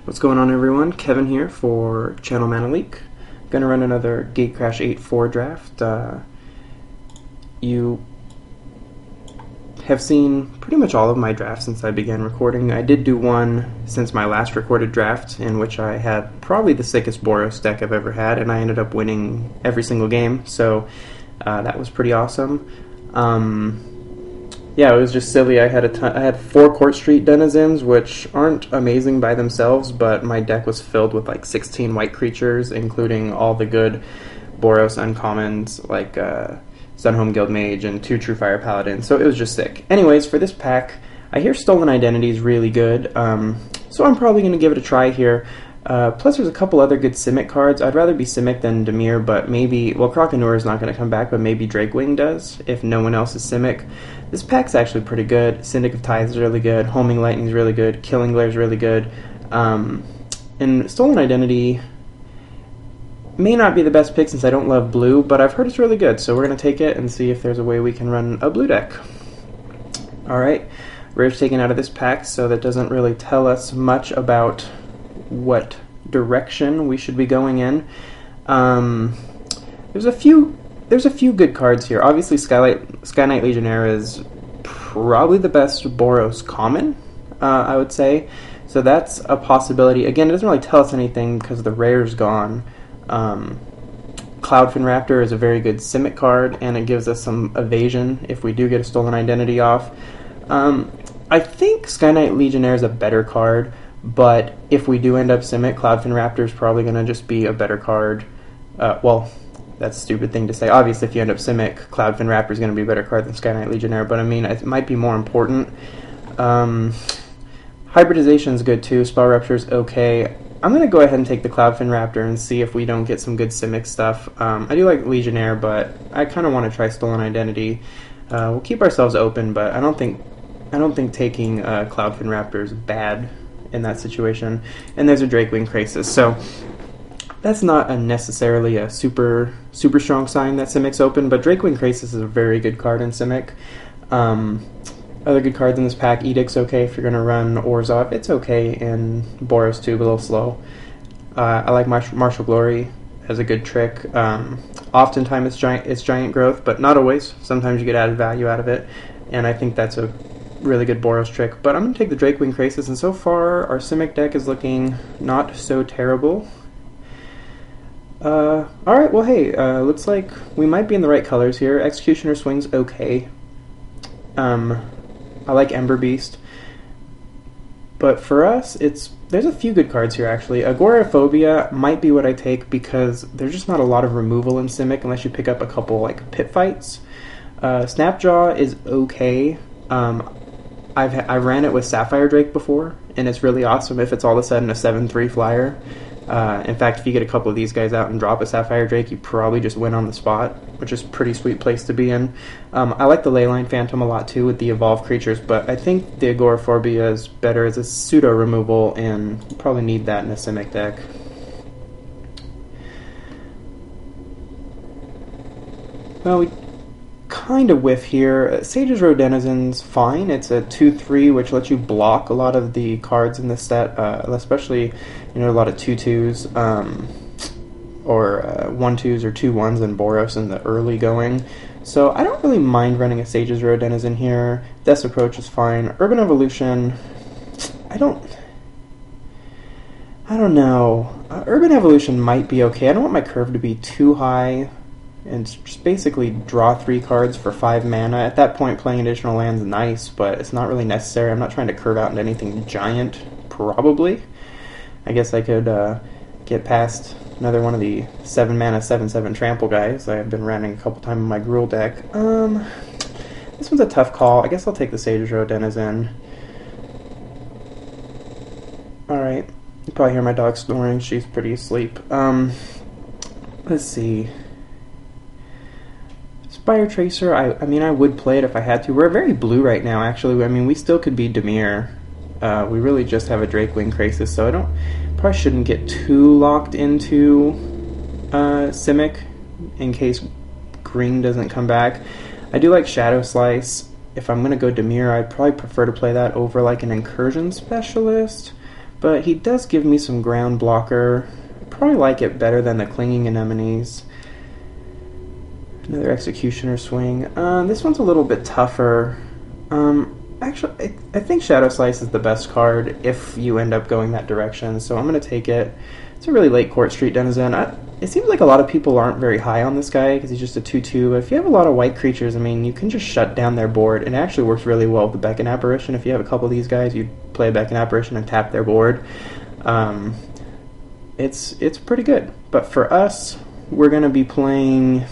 What's going on, everyone? Kevin here for Channel Manaleak. Gonna run another Gatecrash 8.4 draft. You have seen pretty much all of my drafts since I began recording. I did do one since my last recorded draft, in which I had probably the sickest Boros deck I've ever had, and I ended up winning every single game, so that was pretty awesome. Yeah, it was just silly. I had 4 Court Street Denizens, which aren't amazing by themselves, but my deck was filled with like 16 white creatures, including all the good Boros uncommons like Sunhome Guild Mage and 2 True Fire Paladins, so it was just sick. Anyways, for this pack, I hear Stolen Identity is really good, so I'm probably going to give it a try here. Plus there's a couple other good Simic cards. I'd rather be Simic than Dimir, but maybe, well, Croconur is not going to come back, but maybe Drakewing does, if no one else is Simic. This pack's actually pretty good. Syndic of Tithe is really good, Homing Lightning is really good, Killing Glare is really good, and Stolen Identity may not be the best pick since I don't love blue, but I've heard it's really good, so we're going to take it and see if there's a way we can run a blue deck. Alright, Rare's taken out of this pack, so that doesn't really tell us much about what direction we should be going in. There's a few good cards here. Obviously, Sky Knight Legionnaire is probably the best Boros common, I would say. So that's a possibility. Again, it doesn't really tell us anything because the rare's gone. Cloudfin Raptor is a very good Simic card, and it gives us some evasion if we do get a Stolen Identity off. I think Sky Knight Legionnaire is a better card, but if we do end up Simic, Cloudfin Raptor is probably going to just be a better card. Well, that's a stupid thing to say. Obviously, if you end up Simic, Cloudfin Raptor is going to be a better card than Sky Knight Legionnaire, but I mean, it might be more important. Hybridization is good too. Spell Rupture is okay. I'm going to go ahead and take the Cloudfin Raptor and see if we don't get some good Simic stuff. I do like Legionnaire, but I kind of want to try Stolen Identity. We'll keep ourselves open, but I don't think taking Cloudfin Raptor is bad in that situation. And there's a Drakewing Krasis, so that's not necessarily a super strong sign that Simic's open, but Drakewing Krasis is a very good card in Simic. Other good cards in this pack, Edict's okay if you're going to run Orzhov. It's okay in Boros too, but a little slow. I like Martial Glory as a good trick. Oftentimes it's giant growth, but not always. Sometimes you get added value out of it, and I think that's a really good Boros trick. But I'm going to take the Drakewing Krasis, and so far our Simic deck is looking not so terrible. Alright, well hey, looks like we might be in the right colors here. Executioner Swing's okay. I like Ember Beast. But for us, there's a few good cards here actually. Agoraphobia might be what I take because there's just not a lot of removal in Simic unless you pick up a couple like pit fights. Snapjaw is okay. I ran it with Sapphire Drake before, and it's really awesome if it's all of a sudden a 7/3 flyer. In fact, if you get a couple of these guys out and drop a Sapphire Drake, you probably just win on the spot, which is a pretty sweet place to be in. I like the Leyline Phantom a lot too with the evolved creatures, but I think the Agoraphobia is better as a pseudo removal, and you probably need that in a Simic deck. Well, we kind of whiff here. Sage's Row Denizen's fine. It's a 2/3, which lets you block a lot of the cards in this set, especially a lot of 2/2s or 1/2s or 2/1s in Boros in the early going. So I don't really mind running a Sage's Row Denizen here. Death's Approach is fine. Urban Evolution, I don't know. Urban Evolution might be okay. I don't want my curve to be too high and just basically draw 3 cards for 5 mana. At that point, playing additional land's nice, but it's not really necessary. I'm not trying to curve out into anything giant, probably. I guess I could get past another one of the 7 mana 7/7 trample guys I've been running a couple times in my Gruul deck. This one's a tough call. I guess I'll take the Sage's Row Denizen. Alright. You probably hear my dog snoring. She's pretty asleep. Let's see. Spire Tracer, I mean, I would play it if I had to. We're very blue right now, actually. I mean, we still could be Dimir. We really just have a Drakewing Krasis, so I probably shouldn't get too locked into Simic in case green doesn't come back. I do like Shadow Slice. If I'm going to go Dimir, I'd probably prefer to play that over like an Incursion Specialist. but he does give me some ground blocker. I probably like it better than the Clinging Anemones. Another Executioner swing. This one's a little bit tougher. Actually, I think Shadow Slice is the best card if you end up going that direction, so I'm going to take it. It's a really late Court Street Denizen. It seems like a lot of people aren't very high on this guy because he's just a 2/2, but if you have a lot of white creatures, I mean, you can just shut down their board, and it actually works really well with the Beckon Apparition. If you have a couple of these guys, you play a Beckon Apparition and tap their board. It's pretty good. But for us, we're going to be playing,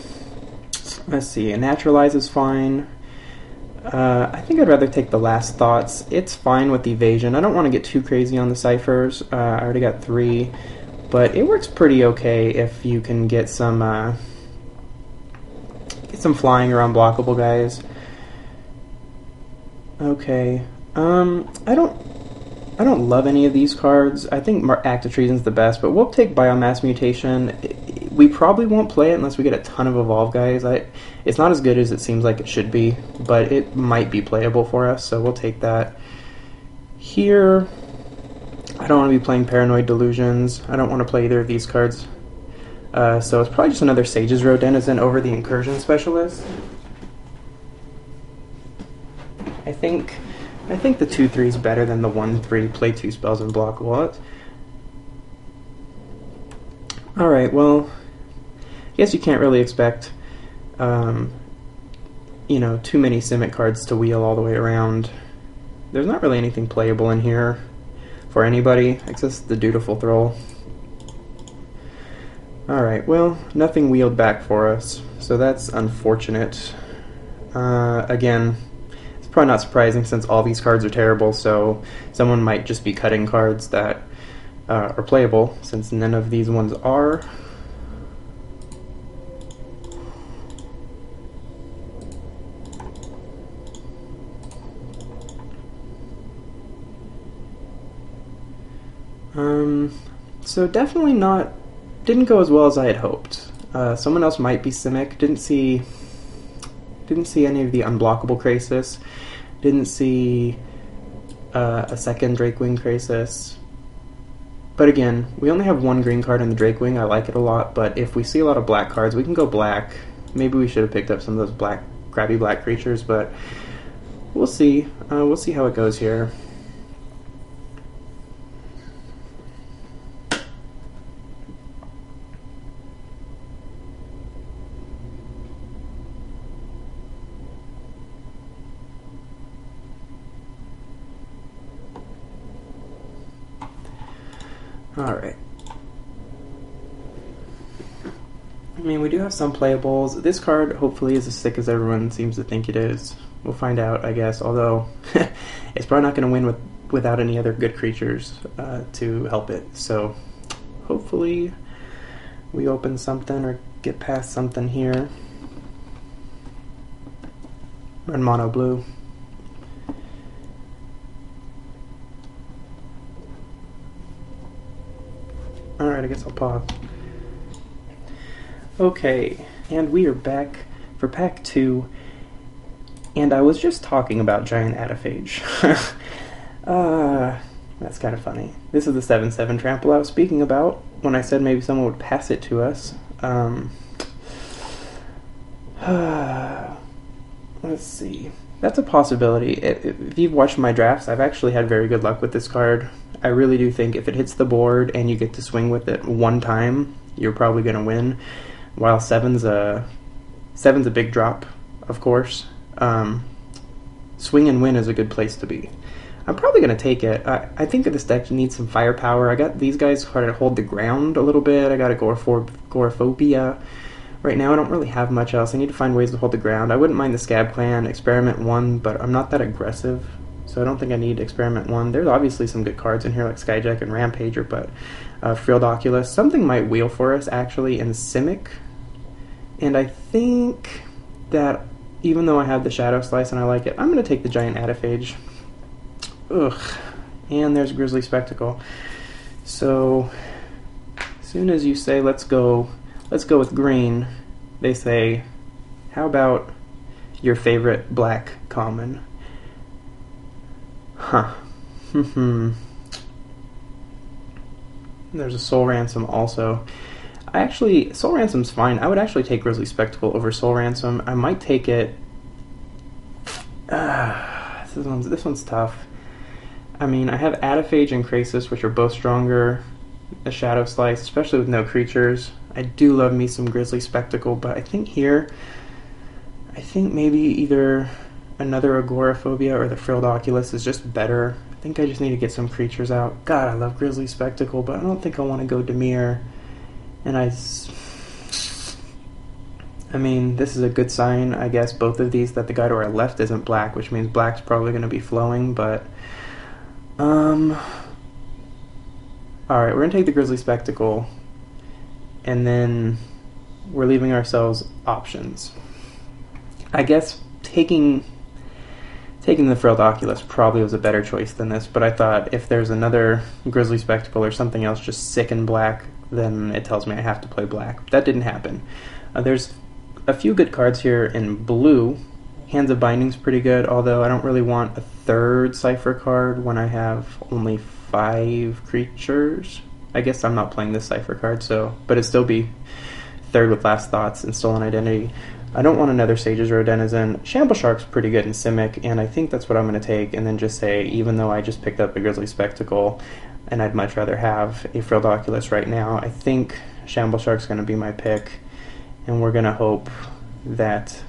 let's see, a Naturalize is fine. I think I'd rather take the Last Thoughts. It's fine with Evasion. I don't want to get too crazy on the ciphers. I already got 3, but it works pretty okay if you can get some flying or unblockable guys. Okay. I don't love any of these cards. I think Act of Treason's the best, but we'll take Biomass Mutation. We probably won't play it unless we get a ton of Evolve guys. It's not as good as it seems like it should be, but it might be playable for us, so we'll take that. Here, I don't want to be playing Paranoid Delusions. I don't want to play either of these cards. So it's probably just another Sage's Row Denizen over the Incursion Specialist. I think the 2/3 is better than the 1/3 play 2 spells and block what. Alright, well, I guess you can't really expect too many Simic cards to wheel all the way around. There's not really anything playable in here for anybody, except the Dutiful Thrall. Alright, well, nothing wheeled back for us, so that's unfortunate. Again, it's probably not surprising since all these cards are terrible, so someone might just be cutting cards that are playable, since none of these ones are. So definitely didn't go as well as I had hoped. Someone else might be Simic. Didn't see any of the unblockable Krasis. Didn't see a second Drakewing Krasis. But again, we only have one green card in the Drakewing. I like it a lot, but if we see a lot of black cards, we can go black. Maybe we should have picked up some of those crabby black creatures, but we'll see. We'll see how it goes here. Alright. I mean, we do have some playables. This card, hopefully, is as sick as everyone seems to think it is. We'll find out, I guess, although it's probably not going to win without any other good creatures to help it. So, hopefully, we open something or get past something here. Run mono blue. Alright, I guess I'll pause. Okay, and we are back for Pack 2, and I was just talking about Giant Ataphage. That's kind of funny. This is the 7/7 trample I was speaking about when I said maybe someone would pass it to us. Let's see. That's a possibility. If you've watched my drafts, I've actually had very good luck with this card. I really do think if it hits the board and you get to swing with it one time, you're probably going to win. While seven's a big drop, of course. Swing and win is a good place to be. I'm probably going to take it. I think that this deck needs some firepower. I got these guys try to hold the ground a little bit. I got Agoraphobia. Right now I don't really have much else. I need to find ways to hold the ground. I wouldn't mind the Scab Clan, Experiment 1, but I'm not that aggressive, so I don't think I need Experiment 1. There's obviously some good cards in here like Skyjack and Rampager, but Frilled Oculus. Something might wheel for us actually in Simic, and I think that even though I have the Shadow Slice and I like it, I'm going to take the Giant Ataphage. Ugh. And there's Grizzly Spectacle. So, as soon as you say let's go with green, they say, how about your favorite black common? Huh. There's a Soul Ransom also. Soul Ransom's fine. I would actually take Grizzly Spectacle over Soul Ransom. I might take it. This one's tough. I mean, I have Adaphage and Krasis, which are both stronger. A Shadow Slice, especially with no creatures. I do love me some Grizzly Spectacle, but I think maybe either another Agoraphobia or the Frilled Oculus is just better. I think I just need to get some creatures out. God, I love Grizzly Spectacle, but I don't think I want to go Dimir. And I mean, this is a good sign, I guess, both of these, that the guy to our left isn't black, which means black's probably going to be flowing, but... Alright, we're going to take the Grizzly Spectacle, and then we're leaving ourselves options. I guess taking the Frilled Oculus probably was a better choice than this, but I thought if there's another Grizzly Spectacle or something else just sick in black, then it tells me I have to play black. That didn't happen. There's a few good cards here in blue. Hands of Binding's pretty good, although I don't really want a third Cypher card when I have only 5 creatures. I guess I'm not playing this Cypher card, but it'd still be third with Last Thoughts and Stolen Identity. I don't want another Sage's Row Denizen. Shamble Shark's pretty good in Simic, and I think that's what I'm going to take, and then just say, even though I just picked up a Grizzly Spectacle, and I'd much rather have a Frilled Oculus right now, I think Shamble Shark's going to be my pick, and we're going to hope that...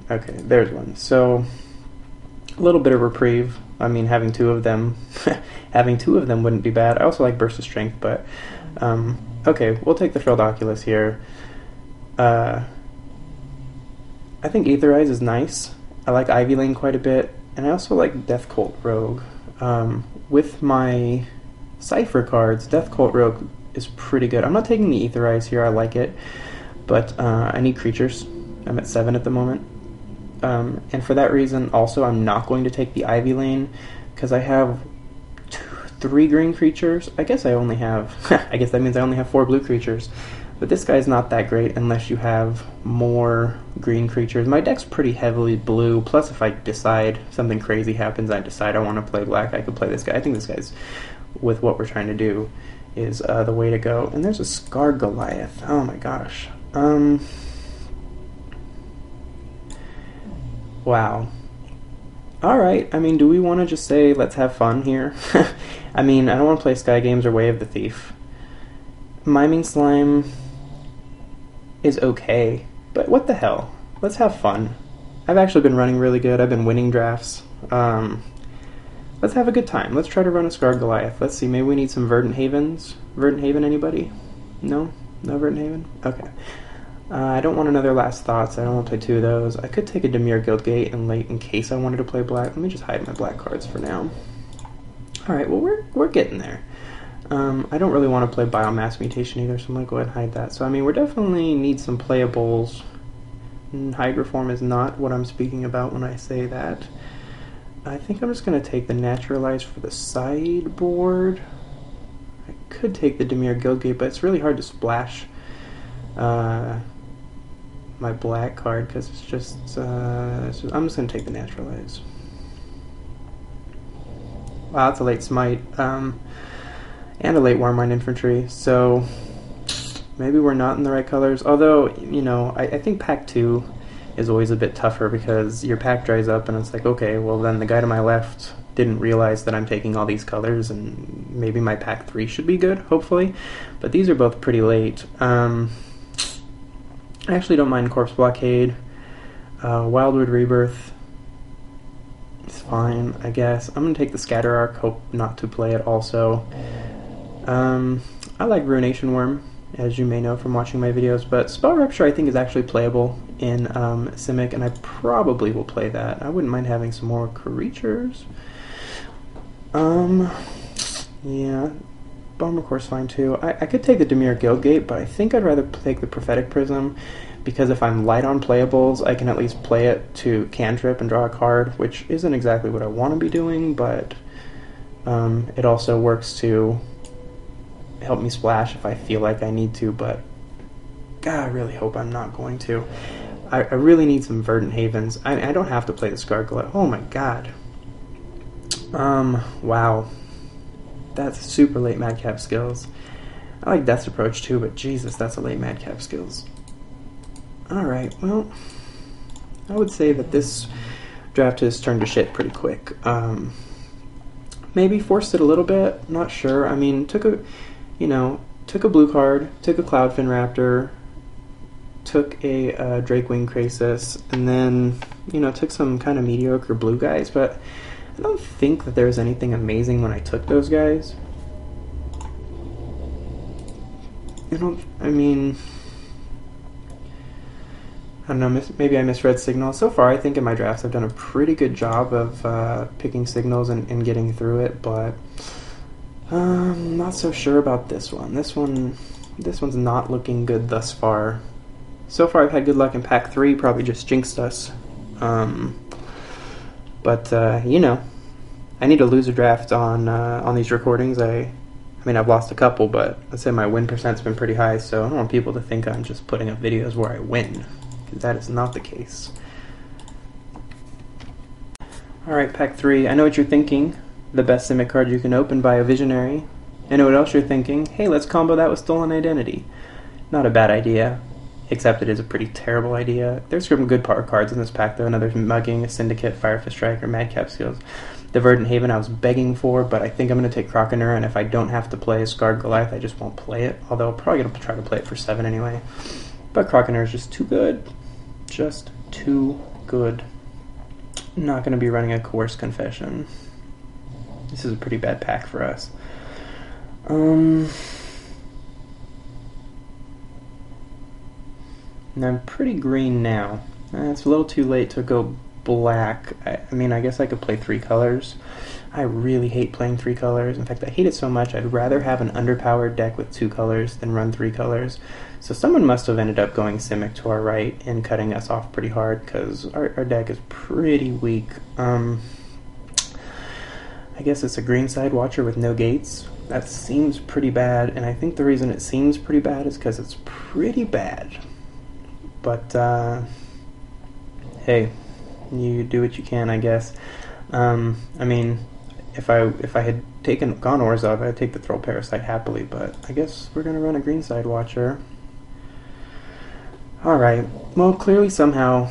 Okay, there's one. So, a little bit of reprieve. I mean, having two of them wouldn't be bad. I also like Burst of Strength, but... okay, we'll take the Frilled Oculus here. I think Aether Eyes is nice. I like Ivy Lane quite a bit, and I also like Death Cult Rogue. With my Cypher cards, Death Cult Rogue is pretty good. I'm not taking the Aether Eyes here, I like it, but I need creatures. I'm at 7 at the moment. And for that reason, also, I'm not going to take the Ivy Lane, because I have 3 green creatures. I guess I only have... I guess that means I only have 4 blue creatures. But this guy's not that great unless you have more green creatures. My deck's pretty heavily blue, plus if I decide something crazy happens, I decide I want to play black, I could play this guy. I think this guy's, with what we're trying to do, is the way to go. And there's a Scar Goliath. Oh my gosh. Wow. Alright, I mean, do we want to just say, let's have fun here? I mean, I don't want to play Sky Games or Way of the Thief. Miming Slime is okay, but what the hell? Let's have fun. I've actually been running really good. I've been winning drafts. Let's have a good time. Let's try to run a Scar Goliath. Let's see, maybe we need some Verdant Havens. Verdant Haven, anybody? No? No Verdant Haven? Okay. I don't want another Last Thoughts. I don't want to play 2 of those. I could take a Dimir Guildgate and late in case I wanted to play black. Let me just hide my black cards for now. Alright, well, we're getting there. I don't really want to play Biomass Mutation either, so I'm going to go ahead and hide that. So, I mean, we definitely need some playables. Hydroform is not what I'm speaking about when I say that. I think I'm just going to take the Naturalize for the sideboard. I could take the Dimir Guildgate, but it's really hard to splash my black card, because it's just... I'm just going to take the Naturalize. Wow, that's a late Smite. And a late Warmind Infantry, so maybe we're not in the right colors. Although, you know, I think pack 2 is always a bit tougher, because your pack dries up and it's like, okay, well then the guy to my left didn't realize that I'm taking all these colors, and maybe my pack 3 should be good, hopefully. But these are both pretty late. I actually don't mind Corpse Blockade. Wildwood Rebirth is fine, I guess. I'm going to take the Scatter Arc, hope not to play it also. I like Ruination Worm, as you may know from watching my videos, but Spell Rupture I think is actually playable in Simic, and I probably will play that. I wouldn't mind having some more creatures. Yeah, Bomber Core's fine too. I could take the Dimir Guildgate, but I think I'd rather take the Prophetic Prism, because if I'm light on playables, I can at least play it to cantrip and draw a card, which isn't exactly what I want to be doing, but it also works to help me splash if I feel like I need to, but God, I really hope I'm not going to. I really need some Verdant Havens. I don't have to play the Scar Goliath. Oh my God. Wow. That's super late Madcap Skills. I like Death's Approach too, but Jesus, that's a late Madcap Skills. Alright, well, I would say that this draft has turned to shit pretty quick. Maybe forced it a little bit, not sure. I mean, took a blue card, took a Cloudfin Raptor, took a Drakewing Krasis, and then, took some kind of mediocre blue guys, but I don't think that there was anything amazing when I took those guys. I don't know, maybe I misread signals. So far, I think in my drafts I've done a pretty good job of picking signals and getting through it, but I'm not so sure about this one. This one's not looking good thus far. So far I've had good luck in pack 3, probably just jinxed us. But I need to lose a draft on these recordings. I've lost a couple, but I'd say my win percent's been pretty high, so I don't want people to think I'm just putting up videos where I win, because that is not the case. Alright, pack 3. I know what you're thinking. The best Simic card you can open by a Visionary. I know what else you're thinking. Hey, let's combo that with Stolen Identity. Not a bad idea, except it is a pretty terrible idea. There's some good power cards in this pack, though. There's Mugging, Syndicate, Firefist Striker, Madcap Skills. The Verdant Haven I was begging for, but I think I'm going to take Croconaur, and if I don't have to play Scarred Goliath, I just won't play it. Although I'm probably going to try to play it for 7 anyway. But Croconaur is just too good. Just too good. I'm not going to be running a Coerced Confession. This is a pretty bad pack for us. And I'm pretty green now. It's a little too late to go black. I guess I could play 3 colors. I really hate playing 3 colors. In fact, I hate it so much I'd rather have an underpowered deck with 2 colors than run 3 colors. So someone must have ended up going Simic to our right and cutting us off pretty hard, because our deck is pretty weak. I guess it's a Greenside Watcher with no gates. That seems pretty bad, and I think the reason it seems pretty bad is because it's pretty bad. But, hey, you do what you can, I guess. If I had gone Orzhov, I'd take the Throll Parasite happily, but I guess we're going to run a Greenside Watcher. Alright, well, clearly somehow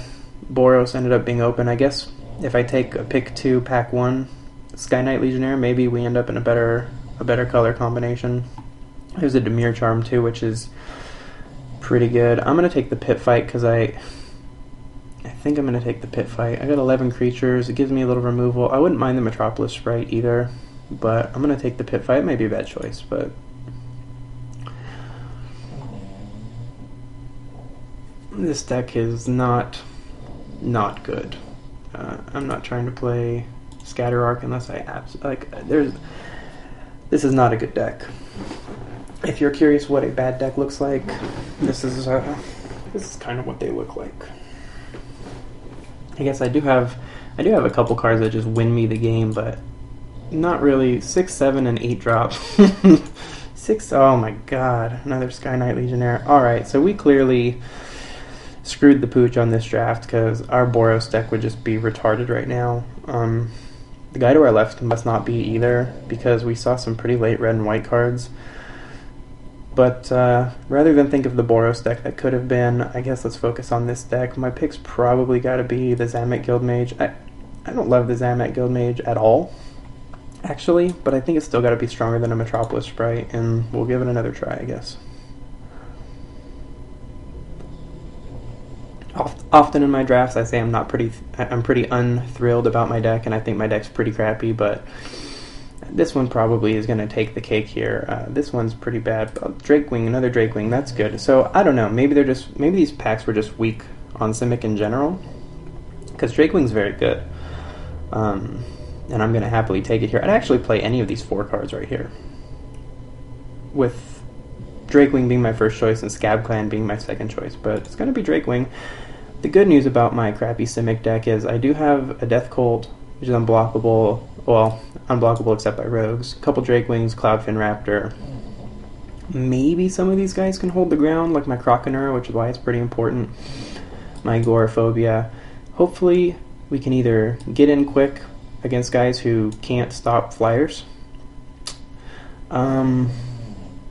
Boros ended up being open. I guess if I take a pick 2, pack 1, Sky Knight Legionnaire, maybe we end up in a better color combination. There's a Demir Charm too, which is pretty good. I'm going to take the Pit Fight because I think I'm going to take the Pit Fight. I got 11 creatures. It gives me a little removal. I wouldn't mind the Metropolis Sprite either, but I'm going to take the Pit Fight. It may be a bad choice, but this deck is not good. I'm not trying to play Scatter Arc unless I this is not a good deck. If you're curious what a bad deck looks like, this is kind of what they look like. I guess I do have a couple cards that just win me the game, but not really. 6, 7, and 8 drop. 6. Oh my god! Another Sky Knight Legionnaire. All right, so we clearly screwed the pooch on this draft because our Boros deck would just be retarded right now. The guy to our left must not be either, because we saw some pretty late red and white cards. But rather than think of the Boros deck that could have been, I guess let's focus on this deck. My pick's probably got to be the Zamet Guildmage. I don't love the Zamet Guildmage at all, actually, but I think it's still got to be stronger than a Metropolis Sprite, and we'll give it another try, I guess. Often in my drafts, I say I'm pretty unthrilled about my deck, and I think my deck's pretty crappy, but this one probably is going to take the cake here. This one's pretty bad. Drakewing, another Drakewing, that's good. So I don't know. Maybe these packs were just weak on Simic in general, because Drakewing's very good, and I'm going to happily take it here. I'd actually play any of these 4 cards right here, with Drakewing being my first choice and Scab Clan being my second choice, but it's going to be Drakewing. The good news about my crappy Simic deck is I do have a Death Cult, which is unblockable. Well, unblockable except by rogues. A couple Drakewings, Cloudfin Raptor. Maybe some of these guys can hold the ground, like my Croconaur, which is why it's pretty important. My Agoraphobia. Hopefully, we can either get in quick against guys who can't stop flyers.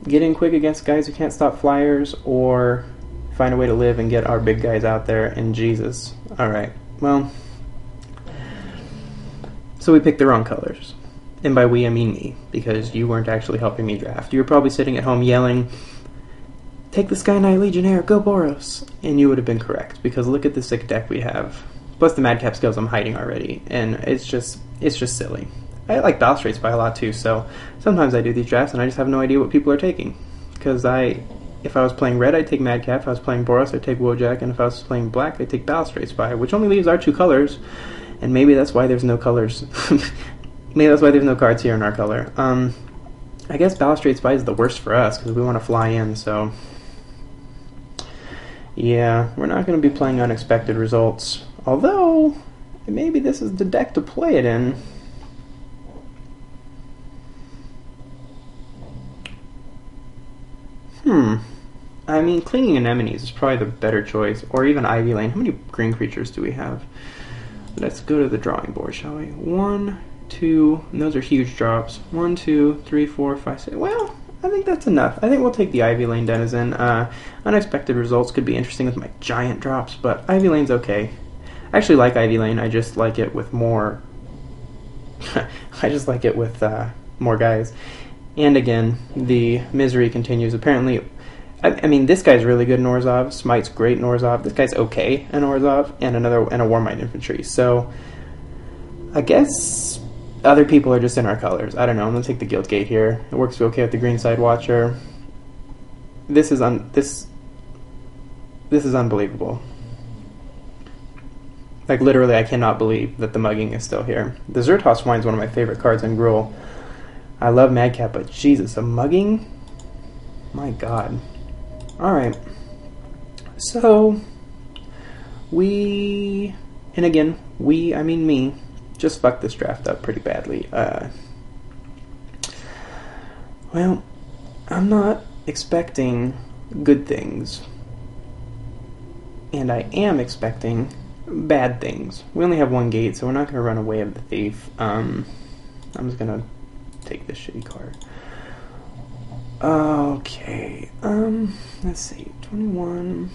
get in quick against guys who can't stop flyers, or find a way to live and get our big guys out there, and Jesus. Alright, well, so we picked the wrong colors. And by we, I mean me, because you weren't actually helping me draft. You were probably sitting at home yelling, "Take the Sky Knight Legionnaire, go Boros!" And you would have been correct, because look at the sick deck we have. Plus the Madcap skills I'm hiding already, and it's just silly. I like Balustrade Spy a lot too, so sometimes I do these drafts and I just have no idea what people are taking. Because if I was playing red, I'd take Madcap. If I was playing Boros, I'd take Wojak. And if I was playing black, I'd take Balustrade Spy, which only leaves our two colors. And maybe that's why there's no colors. Maybe that's why there's no cards here in our color. I guess Balustrade Spy is the worst for us because we want to fly in, so... yeah, we're not going to be playing unexpected results. Although, maybe this is the deck to play it in. I mean, Clinging Anemones is probably the better choice, or even Ivy Lane. How many green creatures do we have? Let's go to the drawing board, shall we? 1, 2, and those are huge drops. 1, 2, 3, 4, 5, 6. Well, I think that's enough. I think we'll take the Ivy Lane Denizen. Unexpected results could be interesting with my giant drops, but Ivy Lane's okay. I actually like Ivy Lane. I just like it with more... I just like it with more guys. And again, the misery continues. Apparently, I mean, this guy's really good in Orzhov. Smite's great in Orzhov. This guy's okay in Orzhov, and a Warmind Infantry. So, I guess other people are just in our colors. I don't know. I'm gonna take the Guild Gate here. It works okay with the Green Side Watcher. This is unbelievable. Like, literally, I cannot believe that the mugging is still here. The Zertos Wine is one of my favorite cards in Gruul. I love Madcap, but Jesus, a mugging? My God. Alright. So, and again, I mean me, just fucked this draft up pretty badly. Well, I'm not expecting good things. And I am expecting bad things. We only have one gate, so we're not going to run away of the thief. I'm just going to take this shitty card. Okay, let's see, 21,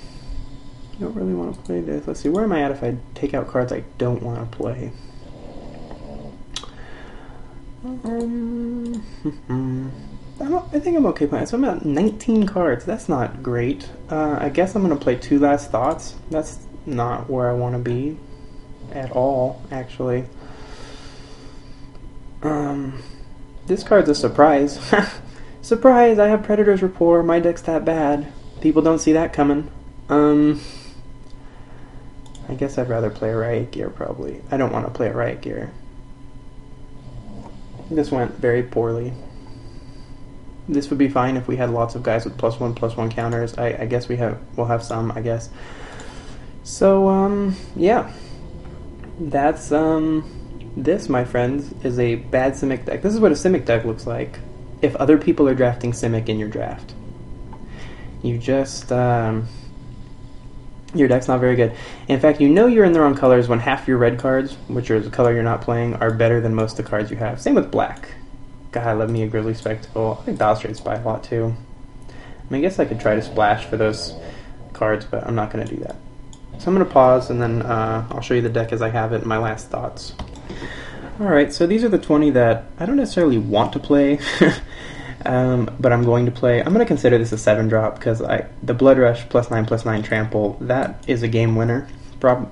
I don't really want to play this. Let's see, where am I at if I take out cards I don't want to play? I think I'm okay playing. So I'm at 19 cards, that's not great. I guess I'm going to play 2 Last Thoughts. That's not where I want to be at all, actually. This card's a surprise. Surprise, I have Predator's Rapport, my deck's that bad. People don't see that coming. I guess I'd rather play a Riot Gear, probably. I don't want to play a Riot Gear. This went very poorly. This would be fine if we had lots of guys with +1/+1 counters. I guess we'll have some, I guess. So, yeah. That's, this, my friends, is a bad Simic deck. This is what a Simic deck looks like if other people are drafting Simic in your draft. You just, your deck's not very good. In fact, you know you're in the wrong colors when half your red cards, which are the color you're not playing, are better than most of the cards you have. Same with black. God, I love me a Grizzly Spectacle. I think Balustrade Spy a lot too. I mean, I guess I could try to splash for those cards, but I'm not going to do that. So I'm going to pause, and then I'll show you the deck as I have it in my last thoughts. Alright, so these are the 20 that I don't necessarily want to play, but I'm going to play. I'm going to consider this a 7-drop, because the Blood Rush +9/+9 Trample, that is a game winner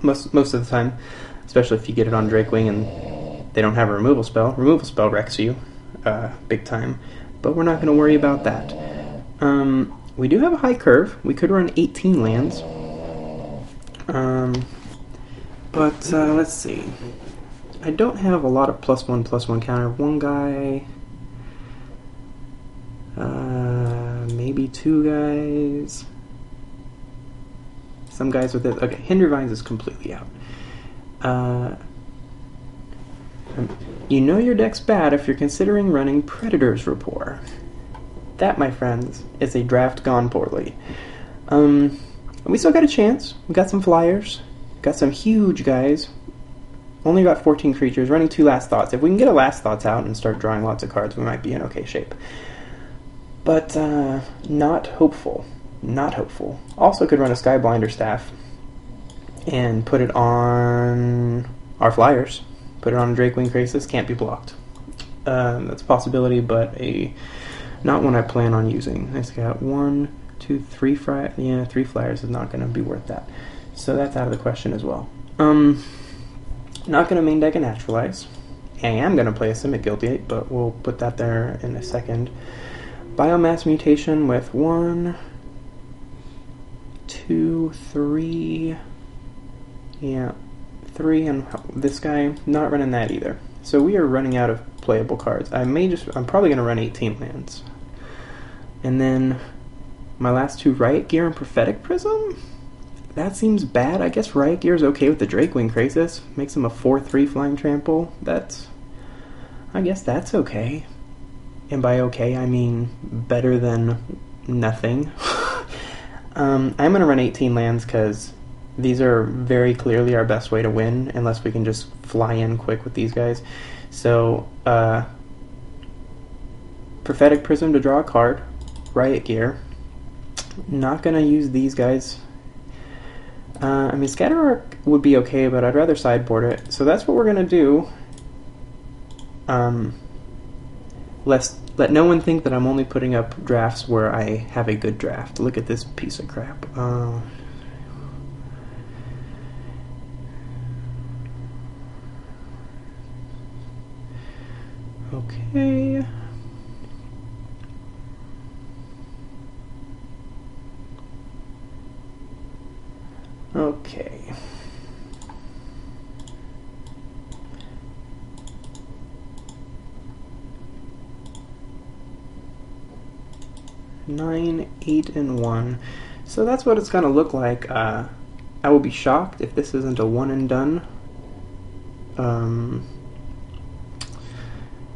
most of the time, especially if you get it on Drakewing and they don't have a removal spell. Removal spell wrecks you big time, but we're not going to worry about that. We do have a high curve. We could run 18 lands. But let's see. I don't have a lot of +1/+1 counter. One guy, maybe 2 guys. Some guys with it. Okay, Hindervines is completely out. You know your deck's bad if you're considering running Predator's Rapport. That, my friends, is a draft gone poorly. We still got a chance. We got some flyers. Got some huge guys. Only got 14 creatures, running 2 Last Thoughts. If we can get a Last Thoughts out and start drawing lots of cards, we might be in okay shape. But not hopeful. Not hopeful. Also could run a Skyblinder staff and put it on our flyers. Put it on a Drakewing Krasis, can't be blocked. That's a possibility, but not one I plan on using. I just got 1, 2, 3 flyers. Yeah, 3 flyers is not going to be worth that. So that's out of the question as well. Not going to main deck a Naturalize. I am going to play a Simic Guildiate, but we'll put that there in a second. Biomass Mutation with 1, 2, 3. Yeah, 3, and this guy, not running that either. So we are running out of playable cards. I'm probably going to run 18 lands. And then my last 2, Riot Gear and Prophetic Prism? That seems bad. I guess Riot Gear is okay with the Drakewing Krasis. Makes him a 4/3 flying trample. I guess that's okay. And by okay, I mean better than nothing. I'm going to run 18 lands because these are very clearly our best way to win, unless we can just fly in quick with these guys. So, Prophetic Prism to draw a card. Riot Gear. Not going to use these guys. I mean, Scatter Arc would be okay, but I'd rather sideboard it. So that's what we're going to do. Let no one think that I'm only putting up drafts where I have a good draft. Look at this piece of crap. Okay. Okay. Nine, 8, and 1. So that's what it's going to look like. I will be shocked if this isn't a one and done.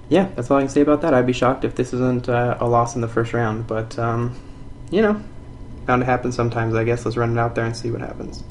Yeah, that's all I can say about that. I'd be shocked if this isn't a loss in the first round. But, you know, bound to happen sometimes, I guess. Let's run it out there and see what happens.